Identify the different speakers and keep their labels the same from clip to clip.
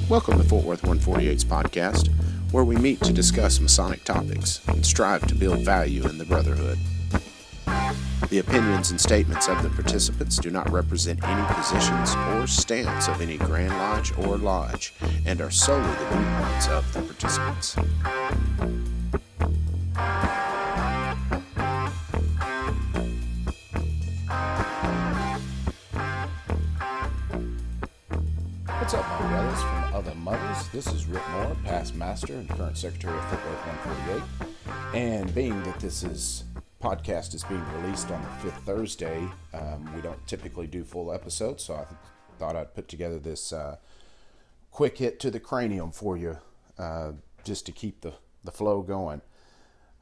Speaker 1: Welcome to Fort Worth 148's podcast, where we meet to discuss Masonic topics and strive to build value in the Brotherhood. The opinions and statements of the participants do not represent any positions or stance of any Grand Lodge or Lodge and are solely the viewpoints of the participants.
Speaker 2: What's up, my brothers from other mothers? This is Rick Moore, past master and current secretary of Fort Worth 148. And being that podcast is being released on the fifth Thursday, we don't typically do full episodes, so I thought I'd put together this quick hit to the cranium for you, just to keep the flow going.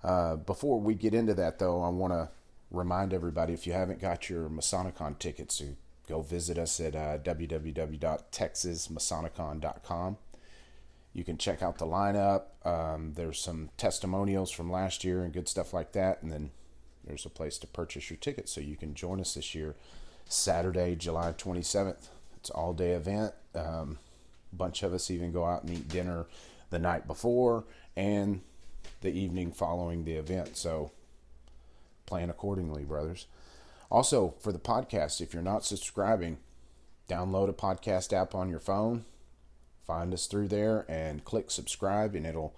Speaker 2: Before we get into that, though, I want to remind everybody, if you haven't got your Masonicon tickets, to go visit us at www.texasmasonicon.com. You can check out the lineup. There's some testimonials from last year and good stuff like that. And then there's a place to purchase your tickets so you can join us this year, Saturday, July 27th. It's an all-day event. A bunch of us even go out and eat dinner the night before and the evening following the event. So plan accordingly, brothers. Also, for the podcast, if you're not subscribing, download a podcast app on your phone, find us through there, and click subscribe, and it'll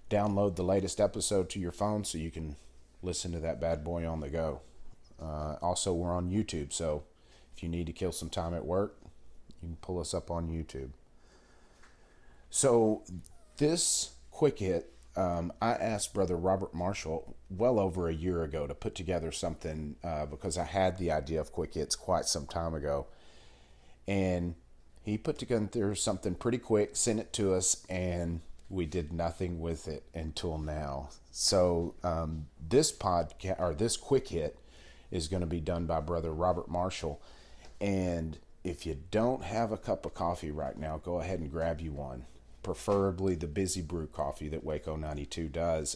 Speaker 2: download the latest episode to your phone so you can listen to that bad boy on the go. Also, we're on YouTube, so if you need to kill some time at work, you can pull us up on YouTube. So, this quick hit, I asked Brother Robert Marshall well over a year ago to put together something because I had the idea of quick hits quite some time ago. And he put together something pretty quick, sent it to us, and we did nothing with it until now. So this podcast, or this quick hit, is going to be done by Brother Robert Marshall. And if you don't have a cup of coffee right now, go ahead and grab you one. Preferably the Busy Brew coffee that Waco 92 does.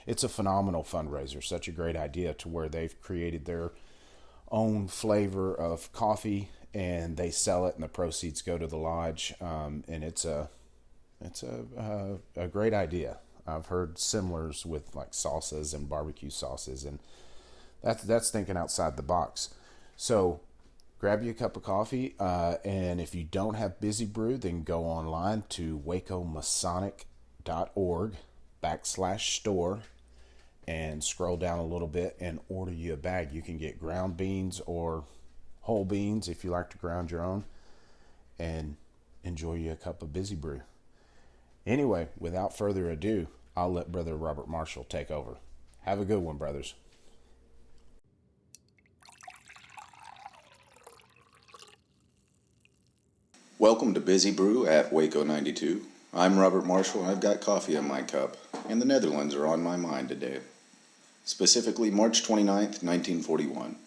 Speaker 2: It's a phenomenal fundraiser, such a great idea, to where they've created their own flavor of coffee and they sell it, and the proceeds go to the lodge. And it's a great idea. I've heard similars with like salsas and barbecue sauces, and that's thinking outside the box. So grab you a cup of coffee, and if you don't have Busy Brew, then go online to wacomasonic.org/store and scroll down a little bit and order you a bag. You can get ground beans or whole beans if you like to ground your own, and enjoy you a cup of Busy Brew. Anyway, without further ado, I'll let Brother Robert Marshall take over. Have a good one, brothers.
Speaker 3: Welcome to Busy Brew at Waco 92. I'm Robert Marshall, and I've got coffee in my cup, and the Netherlands are on my mind today. Specifically, March 29th, 1941.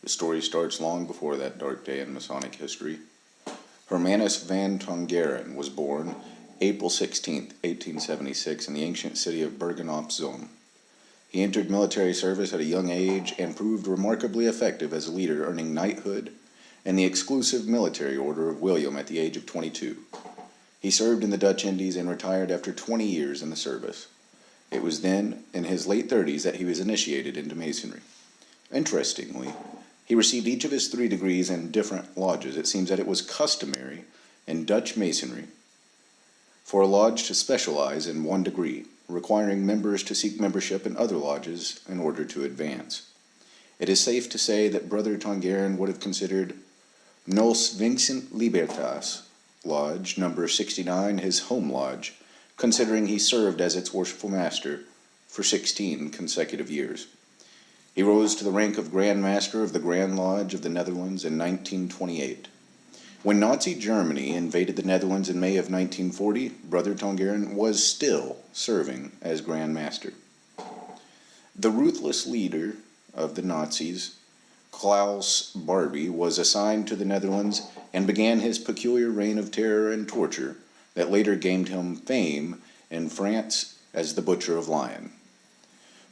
Speaker 3: The story starts long before that dark day in Masonic history. Hermanus van Tongeren was born April 16th, 1876, in the ancient city of Bergen op Zoom. He entered military service at a young age and proved remarkably effective as a leader, earning knighthood and the exclusive military order of William at the age of 22. He served in the Dutch Indies and retired after 20 years in the service. It was then, in his late 30s, that he was initiated into Masonry. Interestingly, he received each of his 3 degrees in different lodges. It seems that it was customary in Dutch Masonry for a lodge to specialize in 1 degree, requiring members to seek membership in other lodges in order to advance. It is safe to say that Brother Tongeren would have considered Nos Vincent Libertas Lodge, number 69, his home lodge, considering he served as its worshipful master for 16 consecutive years. He rose to the rank of Grand Master of the Grand Lodge of the Netherlands in 1928. When Nazi Germany invaded the Netherlands in May of 1940, Brother Tongeren was still serving as Grand Master. The ruthless leader of the Nazis, Klaus Barbie, was assigned to the Netherlands and began his peculiar reign of terror and torture that later gained him fame in France as the Butcher of Lyon.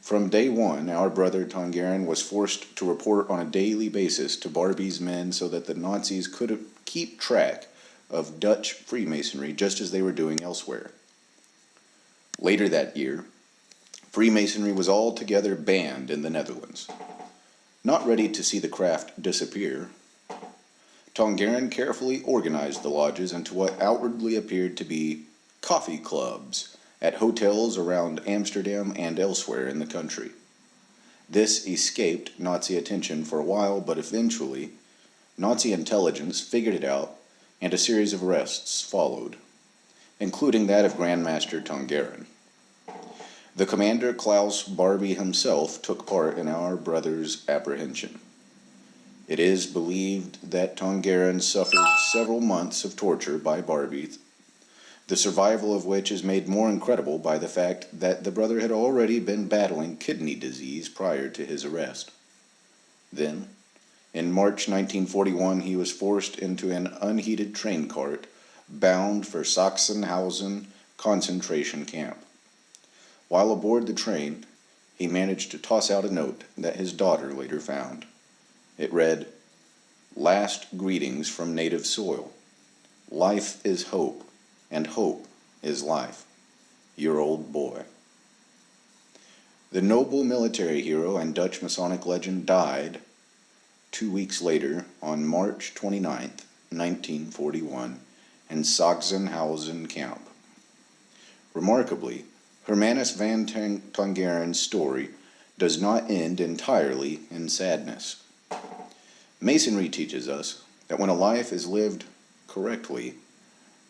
Speaker 3: From day one, our brother Tongeren was forced to report on a daily basis to Barbie's men so that the Nazis could keep track of Dutch Freemasonry just as they were doing elsewhere. Later that year, Freemasonry was altogether banned in the Netherlands. Not ready to see the craft disappear, Tongeren carefully organized the lodges into what outwardly appeared to be coffee clubs at hotels around Amsterdam and elsewhere in the country. This escaped Nazi attention for a while, but eventually Nazi intelligence figured it out and a series of arrests followed, including that of Grandmaster Tongeren. The commander Klaus Barbie himself took part in our brother's apprehension. It is believed that Tongeren suffered several months of torture by Barbie, the survival of which is made more incredible by the fact that the brother had already been battling kidney disease prior to his arrest. Then, in March 1941, he was forced into an unheated train cart bound for Sachsenhausen concentration camp. While aboard the train, he managed to toss out a note that his daughter later found. It read, "Last greetings from native soil. Life is hope, and hope is life. Your old boy." The noble military hero and Dutch Masonic legend died 2 weeks later on March 29, 1941, in Sachsenhausen camp. Remarkably, Hermanus van Tongeren's story does not end entirely in sadness. Masonry teaches us that when a life is lived correctly,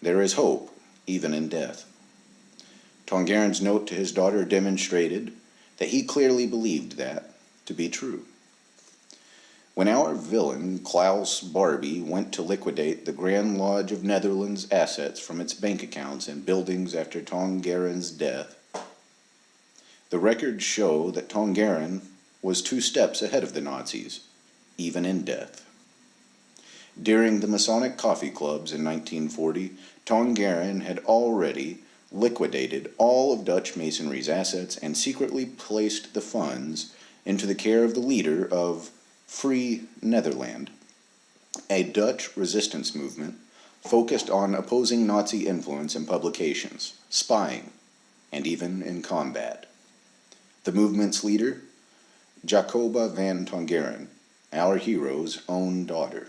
Speaker 3: there is hope even in death. Tongeren's note to his daughter demonstrated that he clearly believed that to be true. When our villain, Klaus Barbie, went to liquidate the Grand Lodge of Netherlands' assets from its bank accounts and buildings after Tongeren's death, the records show that Tongeren was 2 steps ahead of the Nazis, even in death. During the Masonic coffee clubs in 1940, Tongeren had already liquidated all of Dutch Masonry's assets and secretly placed the funds into the care of the leader of Free Netherland, a Dutch resistance movement focused on opposing Nazi influence in publications, spying, and even in combat. The movement's leader, Jacoba van Tongeren, our hero's own daughter.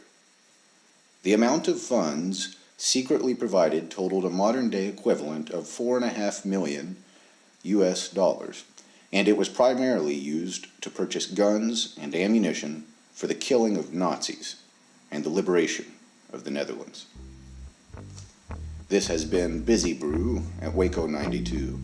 Speaker 3: The amount of funds secretly provided totaled a modern-day equivalent of $4.5 million US, and it was primarily used to purchase guns and ammunition for the killing of Nazis and the liberation of the Netherlands. This has been Busy Brew at Waco 92.